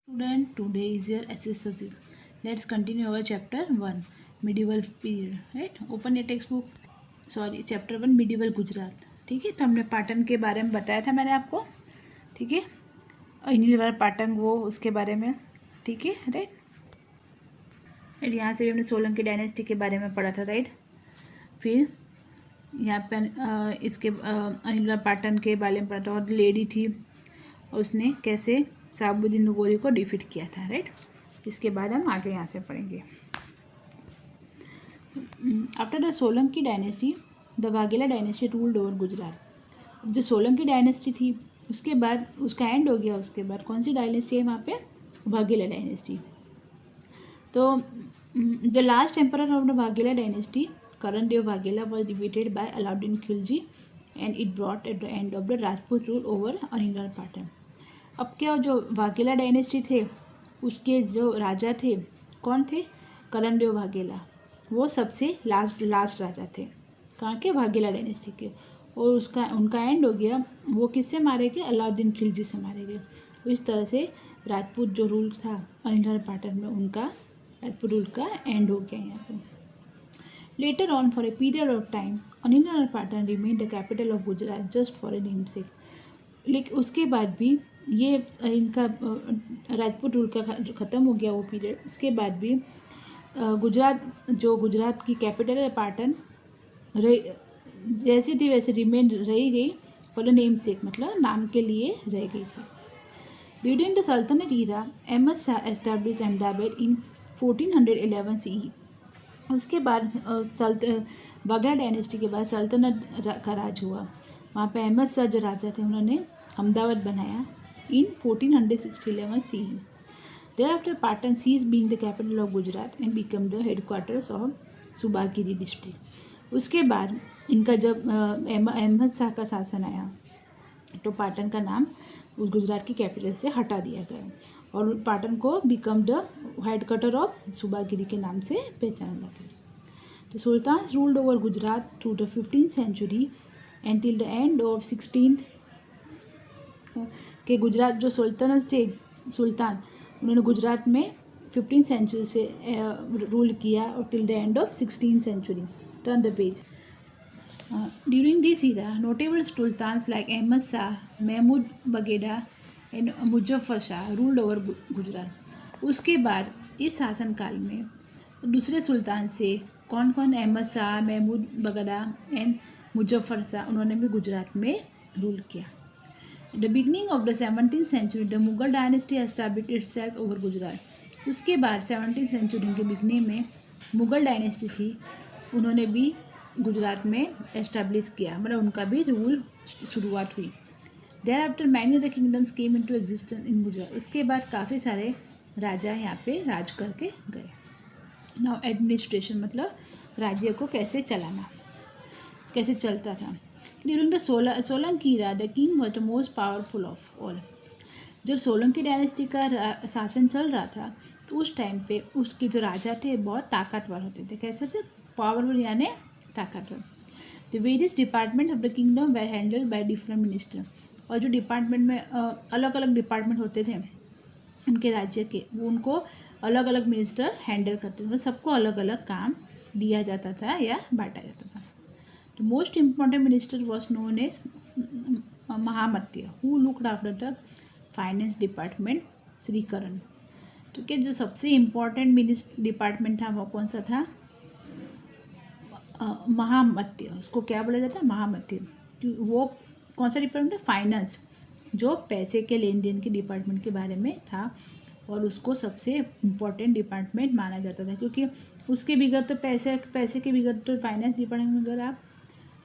Student, today is your SS subjects. Let's continue our chapter 1 medieval period. Right, open your textbook. Sorry, chapter 1 medieval Gujarat. ठीक है, तो हमने पाटन के बारे में बताया था मैंने आपको. ठीक है, अनिल पाटन वो उसके बारे में. ठीक है, राइट. यहाँ से भी हमने सोलंकी डायनेस्टी के बारे में पढ़ा था. राइट, फिर यहाँ पे इसके अनिल पाटन के बारे में पढ़ा था. और लेडी थी, उसने कैसे साबुद्दीन गोरी को डिफीट किया था. राइट, इसके बाद हम आगे यहाँ से पढ़ेंगे. After the Solanki dynasty the Vaghela dynasty ruled over Gujarat. जो सोलंकी डायनेस्टी थी उसके बाद उसका एंड हो गया. उसके बाद कौन सी डायनेस्टी है वहाँ पे? वाघेला डायनेस्टी. तो the last emperor of the Vaghela dynasty Karan Dev Vaghela was defeated by Alauddin Khilji and it brought at the end of the Rajput rule over Anhil Patan. अब क्या, जो वाघेला डायनेस्टी थे उसके जो राजा थे कौन थे? करण देव वाघेला. वो सबसे लास्ट राजा थे. कहाँ के? वाघेला डायनेस्टी के. और उनका एंड हो गया. वो किससे मारे गए? अलाउद्दीन खिलजी से मारे गए. इस तरह से राजपूत जो रूल था अनिल पाटन में, उनका राजपूत रूल का एंड हो गया यहाँ पे. Later on for a period of time Anil Patan remain the capital of Gujarat just for a name सेक. लेकिन उसके बाद भी ये इनका राजपूत रूल का ख़त्म हो गया वो पीरियड. उसके बाद भी गुजरात की कैपिटल है पाटन जैसी थी वैसे रिमेन रही गई. फॉर नेम सेक मतलब नाम के लिए रह गई थी. ड्यूरिंग द सल्तनत ईरा अहमद शाह एस्टैब्लिश अहमदाबाद इन 1411 CE. उसके बाद वाघेला डायनेस्टी के बाद सल्तनत का राज हुआ. वहाँ पे अहमद शाह जो राजा थे उन्होंने अहमदाबाद बनाया in 1411 CE. Thereafter, Patan ceased being the capital of Gujarat and became the headquarters of Subagiri district. उसके बाद इनका जब अहमद शाह का शासन आया तो पाटन का नाम उस गुजरात की कैपिटल से हटा दिया गया और पाटन को बिकम द हेडक्वार्टर ऑफ सुबागिरी के नाम से पहचाना लगा. तो sultan ruled over Gujarat through the 15th century until the end of 16th के गुजरात जो सुल्तान उन्होंने गुजरात में 15th सेंचुरी से रूल किया और till the end of 16th century. Turn the page. During this era notable sultans like Ahmad Shah, Mahmud Begada and Muzaffar Shah ruled over Gujarat. उसके बाद इस शासनकाल में दूसरे सुल्तान से कौन कौन? अहमद शाह, महमूद बगेड़ा एंड मुजफ्फर शाह, उन्होंने भी गुजरात में रूल किया. The beginning of the 17th century, the Mughal dynasty established itself over Gujarat. उसके बाद 17th century के बिगनिंग में मुग़ल डायनेस्टी थी, उन्होंने भी गुजरात में एस्टेब्लिश किया, मतलब उनका भी रूल शुरुआत हुई. Thereafter many other kingdoms came into existence in Gujarat. उसके बाद काफ़ी सारे राजा यहाँ पे राज करके गए. Now एडमिनिस्ट्रेशन मतलब राज्य को कैसे चलाना, कैसे चलता था. During the Solanki era the king was the most powerful of all. जब सोलंकी डायनेस्टी का शासन चल रहा था तो उस टाइम पे उसके जो राजा थे बहुत ताकतवर होते थे. कैसे थे? पावरफुल यानी ताकतवर. The various department of the kingdom were handled by different minister. और जो डिपार्टमेंट में अलग अलग डिपार्टमेंट होते थे उनके राज्य के, वो उनको अलग अलग मिनिस्टर हैंडल करते थे. मतलब सबको अलग अलग काम दिया जाता था या बांटा जाता था. The most important minister was known as महामत्य, who looked after the finance department, Shri करण. तो क्या जो सबसे इम्पोर्टेंट डिपार्टमेंट था वो कौन सा था? महामत्य. उसको क्या बोला जाता है? महामत्य. वो कौन सा डिपार्टमेंट है? फाइनेंस, जो पैसे के लेन देन के डिपार्टमेंट के बारे में था और उसको सबसे इम्पोर्टेंट डिपार्टमेंट माना जाता था, क्योंकि उसके बिगड़ तो पैसे के बिगड़ तो फाइनेंस डिपार्टमेंट में अगर आप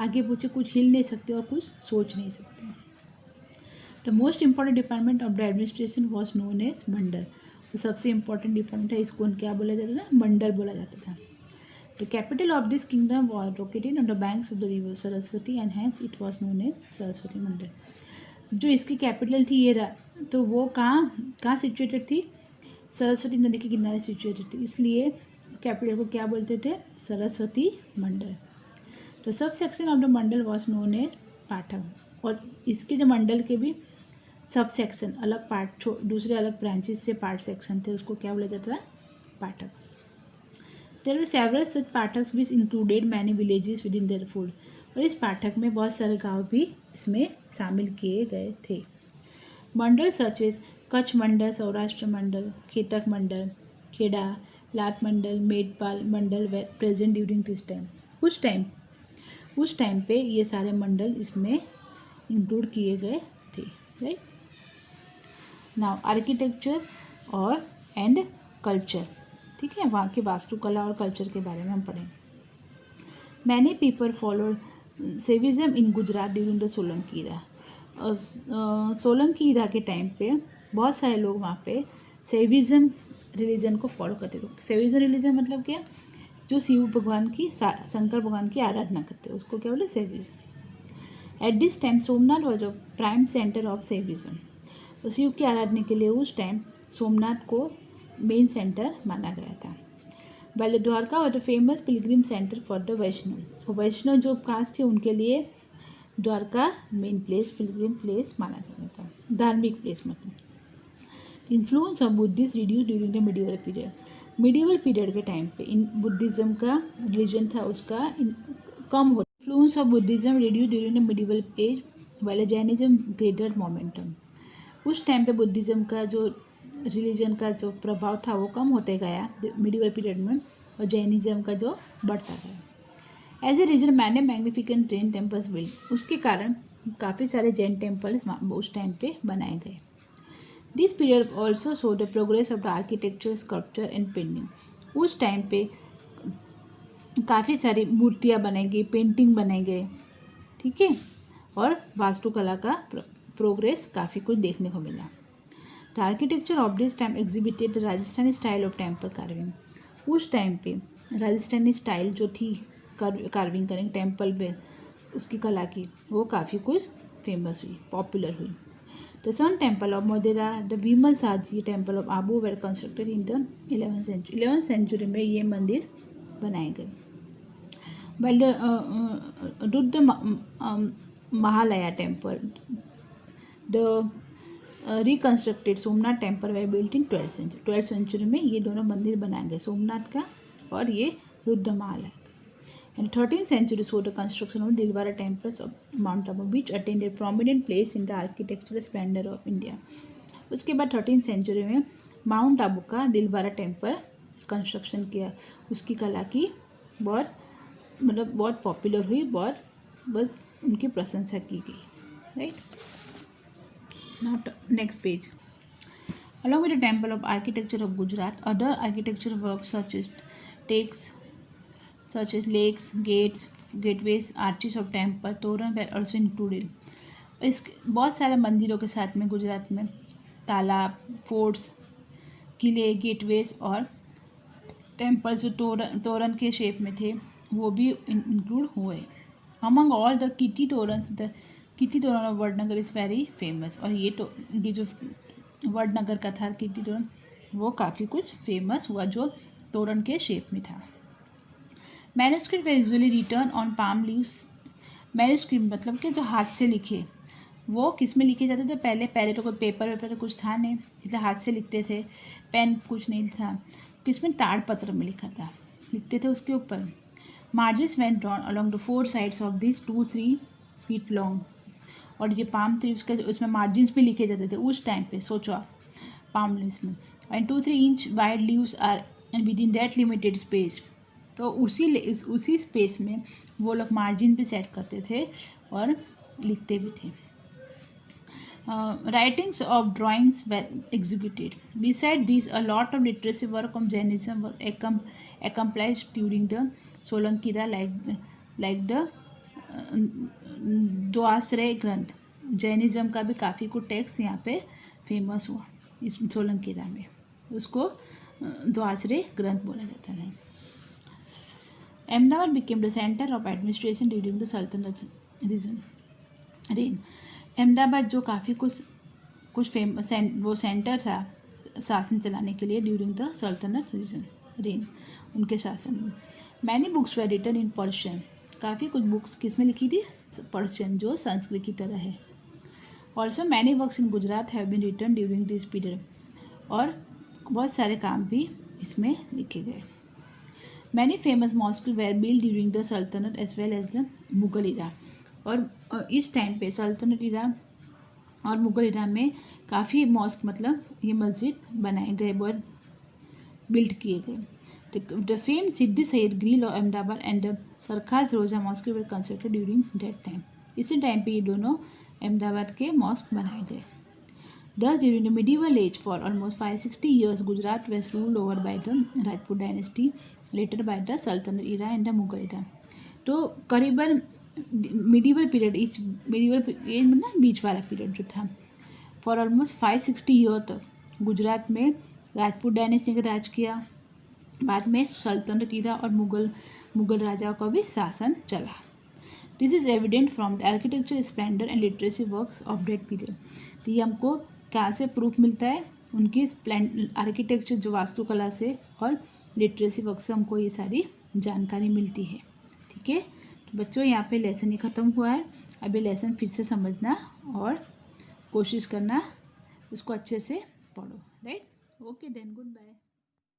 आगे पूछे कुछ हिल नहीं सकते और कुछ सोच नहीं सकते. The most important department of the administration was known as mandal. तो सबसे इम्पॉर्टेंट डिपार्टमेंट है, इसको क्या बोला जाता था? मंडल बोला जाता था. The capital of this kingdom was located on the banks of the river Saraswati and hence it was known as Saraswati mandal. जो इसकी कैपिटल थी ये तो वो कहाँ सिचुएटेड थी? सरस्वती नदी के किनारे सिचुएटेड थी, इसलिए कैपिटल को क्या बोलते थे? सरस्वती मंडल. तो subsection of the mandal was known as Patan. और इसके जो मंडल के भी सब सेक्शन, अलग पार्ट, दूसरे अलग ब्रांचेस से पार्ट सेक्शन थे, उसको क्या बोला जाता है? Pathak. There were several such pathaks which included many villages within their fold. और इस पाठक में बहुत सारे गांव भी इसमें शामिल किए गए थे। मंडल सच एज कच्छ मंडल, सौराष्ट्र मंडल, खेतक मंडल, खेड़ा, लाट मंडल, मेडपाल मंडल वे प्रेजेंट ड्यूरिंग दिस टाइम। उस टाइम पे ये सारे मंडल इसमें इंक्लूड किए गए थे, राइट। नाउ आर्किटेक्चर और एंड कल्चर, ठीक है, वहाँ की वास्तुकला और कल्चर के बारे में हम पढ़ेंगे। Many people followed Shaivism in Gujarat during the Solanki era. Solanki era के टाइम पे बहुत सारे लोग वहाँ पे सेविज्म रिलीजन को फॉलो करते थे। सेविज्म रिलीजन मतलब क्या? जो शिव भगवान की, शंकर भगवान की आराधना करते हैं, उसको क्या बोले? सेविज्म। At this time Somnath was a prime centre of सेविज्म। तो शिव की आराधना के लिए उस टाइम सोमनाथ को मेन सेंटर माना गया था। Well Dwarka was the famous pilgrim center for the Vaishnav. Vaishnav जो कास्ट थे उनके लिए Dwarka main place, pilgrim place माना जाता था, धार्मिक प्लेस मतलब। Influence of Buddhist reduce during the medieval period. Medieval period के टाइम पे इन बुद्धिज़्म का रिलीजन था उसका कम हो। Influence of Buddhism reduce during the medieval age वाले जैनिज्म ग्रेटर मोमेंटम। उस टाइम पे बुद्धिज़्म का जो रिलीजन का जो प्रभाव था वो कम होते गया मिडिवल पीरियड में, और जैनिज्म का जो बढ़ता गया। एज ए रीजन मैंने मैग्निफिकेंट जैन टेम्पल्स बिल्ड। उसके कारण काफ़ी सारे जैन टेम्पल्स उस टाइम पे बनाए गए। This period also show the progress of the architecture, sculpture and painting. उस टाइम पे काफ़ी सारी मूर्तियाँ बनाई गई, पेंटिंग बनाए गए, ठीक है, और वास्तुकला का प्रोग्रेस काफ़ी कुछ देखने को मिला। The architecture of this time exhibited the Rajasthani style of temple carving. उस टाइम पे राजस्थानी स्टाइल जो थी कार्विंग करेंगे टेम्पल पे, उसकी कला की, वो काफ़ी कुछ फेमस हुई, पॉपुलर हुई। The sun temple of Modhera, the Vimal Saji temple of Abu were constructed in the 11th century. 11th century में ये मंदिर बनाए गए। Well Rudra Mahalaya temple, the reconstructed Somnath temple were built in 12th century. 12th century में ये दोनों मंदिर बनाए गए, सोमनाथ का और ये Rudra Mahalaya. And 13th century so the construction of Dilwara temples of mount Abu which attained a prominent place in the architectural splendour of India. उसके बाद 13th सेंचुरी में माउंट आबू का दिलवारा टेम्पल कंस्ट्रक्शन किया, उसकी कला की बहुत मतलब बहुत पॉपुलर हुई, बहुत बस उनकी प्रशंसा की गई, right. Now next page. Along with the temple of architecture of Gujarat, other architecture works such as lakes, gates, gateways, arches of temple, तोरण were also included. इस बहुत सारे मंदिरों के साथ में गुजरात में तालाब, फोर्ट्स, किले, गेटवेज और टेम्पल्स जो तोरण के शेप में थे वो भी इंक्लूड हुए। अमंग ऑल द कीर्ति तोरण of Vadnagar is very famous. और ये जो वडनगर का था कीर्ति तोरण, वो काफ़ी कुछ फेमस हुआ जो तोरण के शेप में था। Manuscript way usually return on palm leaves. Manuscript मतलब कि जो हाथ से लिखे, वो किस में लिखे जाते थे? पहले तो कोई पेपर तो कुछ था नहीं, इसलिए हाथ से लिखते थे, पेन कुछ नहीं था, किस में ताड़पत्र में लिखते थे उसके ऊपर। Margins when drawn along the 4 sides of this 2-3 feet long. और ये पाम लीव्स के उसमें मार्जिन्स भी लिखे जाते थे उस टाइम पे, सोचो आप, पाम लीव्स में। And 2-3 inch wide leaves are and within that limited space. तो उसी स्पेस में वो लोग मार्जिन पे सेट करते थे और लिखते भी थे। Writings of drawings were executed. Besides these, a lot of literacy work on Jainism was accomplished during the Solanki era, like the द्वाश्रय ग्रंथ। जैनिज़्म का भी काफ़ी कुछ टेक्स्ट यहाँ पे फेमस हुआ इस सोलंकी era में, उसको द्वाश्रय ग्रंथ बोला जाता है। Ahmedabad became the center of administration during the Sultanate reign. Ahmedabad जो काफ़ी कुछ फेमस वो सेंटर था शासन चलाने के लिए ड्यूरिंग द सल्तनत रेन, उनके शासन में। Many books were written in Persian. काफ़ी कुछ बुक्स किस में लिखी थी? पर्शियन, जो संस्कृत की तरह है। Also many works in Gujarat have been written during this period, और बहुत सारे काम भी इसमें लिखे गए। Many famous mosques were build during the sultanate age as well as मुगल इरा, और इस टाइम पे सल्तनत इरा और मुगल इरा में काफ़ी मॉस्क मतलब ये मस्जिद बनाए गए, बहुत बिल्ड किए गए। The famed Siddhi Sayyid Grill of Ahmedabad and the Sarkaz Roza Mosque were constructed during that time. इसी टाइम पे ये दोनों अहमदाबाद के मॉस्क बनाए गए। Thus during the medieval age for almost 560 years Gujarat was ruled over by the Rajput dynasty, later by the Sultanate era and the Mughal era. तो करीबन medieval period, इस medieval ये ना बीच वाला पीरियड जो था, फॉर ऑलमोस्ट 560 ईयर तक गुजरात में राजपूत डायनेस्टी ने राज किया। बाद में सल्तनत इरा और मुगल राजाओं का भी शासन चला। This is evident from the architecture Splendor and literacy works of that period. तो ये हमको कहाँ से प्रूफ मिलता है? उनकी आर्किटेक्चर जो वास्तुकला से और लिटरेसी वर्क से हमको ये सारी जानकारी मिलती है। ठीक है, तो बच्चों यहाँ पे लेसन ही ख़त्म हुआ है। अब ये लेसन फिर से समझना और कोशिश करना, इसको अच्छे से पढ़ो। Right, okay then, good bye.